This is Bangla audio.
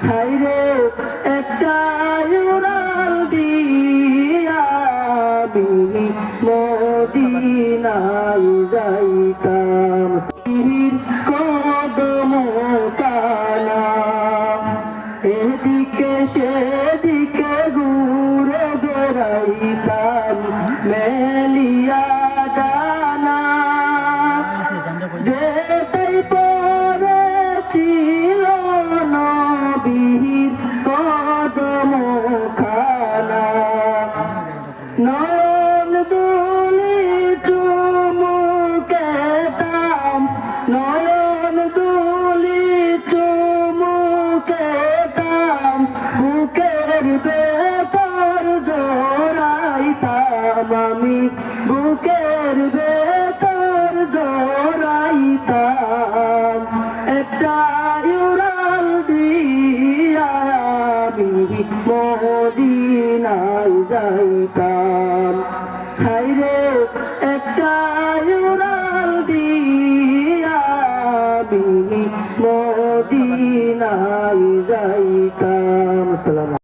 হাইরে একটা উড়াল দিয়া আমি মদিনায় যাইতাম সিহির কদম কানা এদিকে সেদিকে ঘুরে বেড়াইতাম মেলিয়া ডানা যেটাই পড়েছিল নবীর কদম খানা নয়ন দুলি চুমুকেতাম নয়ন দুলি চুমুকেতাম বুকের ভেতর জোড়াইতাম আমি বুকের ভেতর জোড়াইতাম একটা উড়াল দিয়া আমি মদিনায় যাইতাম হাইরে একটা উড়াল দিয়া আমি মদিনায় যাইতাম।